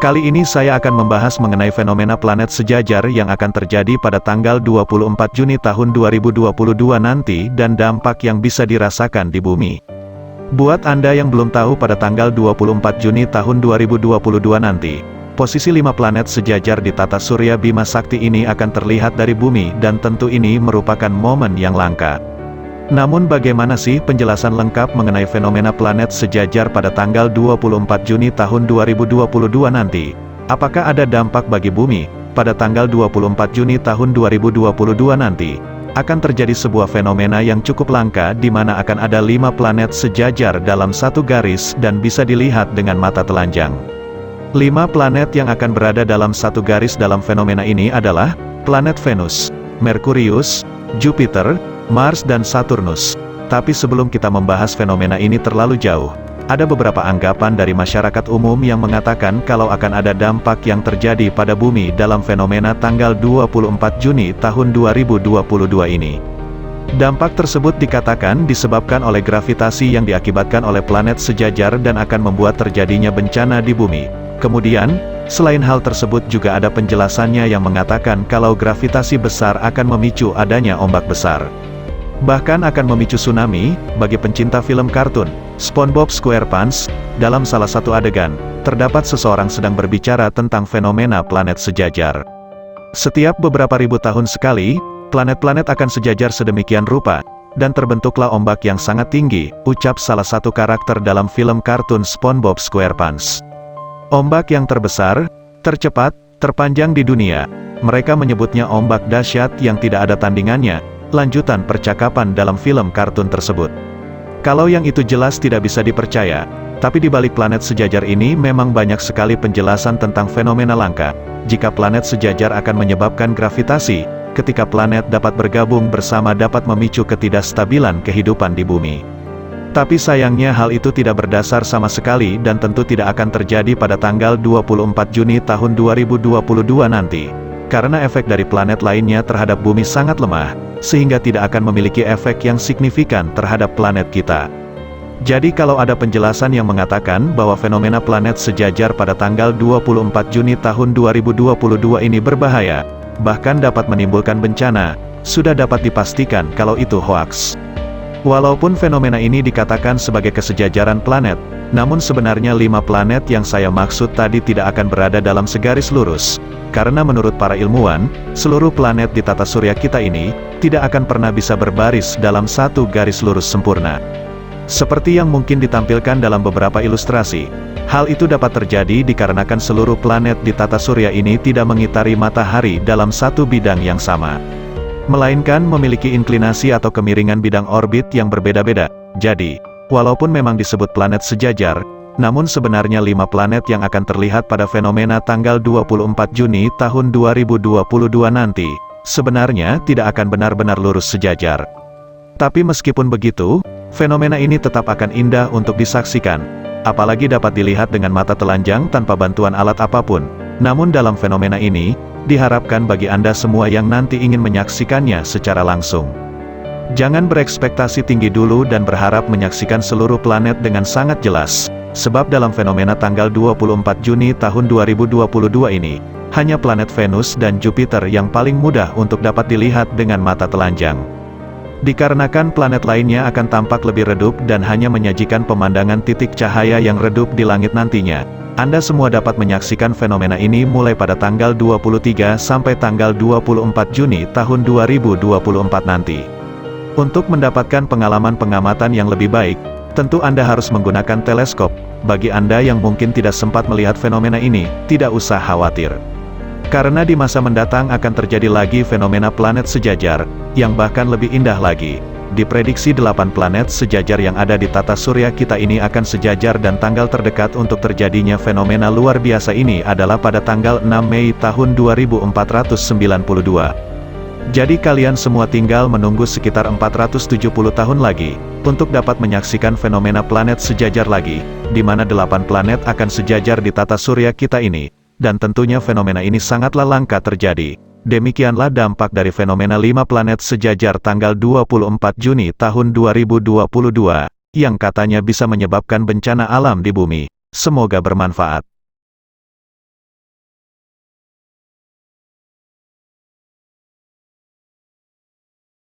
Kali ini saya akan membahas mengenai fenomena planet sejajar yang akan terjadi pada tanggal 24 Juni tahun 2022 nanti dan dampak yang bisa dirasakan di bumi. Buat Anda yang belum tahu, pada tanggal 24 Juni tahun 2022 nanti, posisi 5 planet sejajar di tata surya Bima Sakti ini akan terlihat dari bumi, dan tentu ini merupakan momen yang langka. Namun bagaimana sih penjelasan lengkap mengenai fenomena planet sejajar pada tanggal 24 Juni tahun 2022 nanti? Apakah ada dampak bagi bumi? Pada tanggal 24 Juni tahun 2022 nanti, akan terjadi sebuah fenomena yang cukup langka di mana akan ada 5 planet sejajar dalam satu garis dan bisa dilihat dengan mata telanjang. 5 planet yang akan berada dalam satu garis dalam fenomena ini adalah planet Venus, Merkurius, Jupiter, Mars dan Saturnus. Tapi sebelum kita membahas fenomena ini terlalu jauh, ada beberapa anggapan dari masyarakat umum yang mengatakan kalau akan ada dampak yang terjadi pada bumi dalam fenomena tanggal 24 Juni tahun 2022 ini. Dampak tersebut dikatakan disebabkan oleh gravitasi yang diakibatkan oleh planet sejajar dan akan membuat terjadinya bencana di bumi. Kemudian, selain hal tersebut juga ada penjelasannya yang mengatakan kalau gravitasi besar akan memicu adanya ombak besar. Bahkan akan memicu tsunami. Bagi pencinta film kartun SpongeBob SquarePants, dalam salah satu adegan, terdapat seseorang sedang berbicara tentang fenomena planet sejajar. Setiap beberapa ribu tahun sekali, planet-planet akan sejajar sedemikian rupa, dan terbentuklah ombak yang sangat tinggi, ucap salah satu karakter dalam film kartun SpongeBob SquarePants. Ombak yang terbesar, tercepat, terpanjang di dunia. Mereka menyebutnya ombak dahsyat yang tidak ada tandingannya. Lanjutan percakapan dalam film kartun tersebut. Kalau yang itu jelas tidak bisa dipercaya, tapi di balik planet sejajar ini memang banyak sekali penjelasan tentang fenomena langka. Jika planet sejajar akan menyebabkan gravitasi, ketika planet dapat bergabung bersama dapat memicu ketidakstabilan kehidupan di bumi. Tapi sayangnya hal itu tidak berdasar sama sekali dan tentu tidak akan terjadi pada tanggal 24 Juni tahun 2022 nanti. Karena efek dari planet lainnya terhadap bumi sangat lemah, sehingga tidak akan memiliki efek yang signifikan terhadap planet kita. Jadi kalau ada penjelasan yang mengatakan bahwa fenomena planet sejajar pada tanggal 24 Juni tahun 2022 ini berbahaya, bahkan dapat menimbulkan bencana, sudah dapat dipastikan kalau itu hoaks. Walaupun fenomena ini dikatakan sebagai kesejajaran planet, namun sebenarnya 5 planet yang saya maksud tadi tidak akan berada dalam segaris lurus. Karena menurut para ilmuwan, seluruh planet di tata surya kita ini, tidak akan pernah bisa berbaris dalam satu garis lurus sempurna. Seperti yang mungkin ditampilkan dalam beberapa ilustrasi, hal itu dapat terjadi dikarenakan seluruh planet di tata surya ini tidak mengitari matahari dalam satu bidang yang sama, melainkan memiliki inklinasi atau kemiringan bidang orbit yang berbeda-beda. Jadi, walaupun memang disebut planet sejajar, namun sebenarnya 5 planet yang akan terlihat pada fenomena tanggal 24 Juni tahun 2022 nanti, sebenarnya tidak akan benar-benar lurus sejajar. Tapi meskipun begitu, fenomena ini tetap akan indah untuk disaksikan, apalagi dapat dilihat dengan mata telanjang tanpa bantuan alat apapun. Namun dalam fenomena ini, diharapkan bagi Anda semua yang nanti ingin menyaksikannya secara langsung, jangan berekspektasi tinggi dulu dan berharap menyaksikan seluruh planet dengan sangat jelas. Sebab dalam fenomena tanggal 24 Juni tahun 2022 ini, hanya planet Venus dan Jupiter yang paling mudah untuk dapat dilihat dengan mata telanjang. Dikarenakan planet lainnya akan tampak lebih redup dan hanya menyajikan pemandangan titik cahaya yang redup di langit nantinya, Anda semua dapat menyaksikan fenomena ini mulai pada tanggal 23 sampai tanggal 24 Juni tahun 2024 nanti. Untuk mendapatkan pengalaman pengamatan yang lebih baik, tentu Anda harus menggunakan teleskop. Bagi Anda yang mungkin tidak sempat melihat fenomena ini, tidak usah khawatir. Karena di masa mendatang akan terjadi lagi fenomena planet sejajar, yang bahkan lebih indah lagi. Diprediksi 8 planet sejajar yang ada di tata surya kita ini akan sejajar dan tanggal terdekat untuk terjadinya fenomena luar biasa ini adalah pada tanggal 6 Mei tahun 2492. Jadi kalian semua tinggal menunggu sekitar 470 tahun lagi, untuk dapat menyaksikan fenomena planet sejajar lagi, di mana 8 planet akan sejajar di tata surya kita ini, dan tentunya fenomena ini sangatlah langka terjadi. Demikianlah dampak dari fenomena 5 planet sejajar tanggal 24 Juni tahun 2022, yang katanya bisa menyebabkan bencana alam di bumi. Semoga bermanfaat.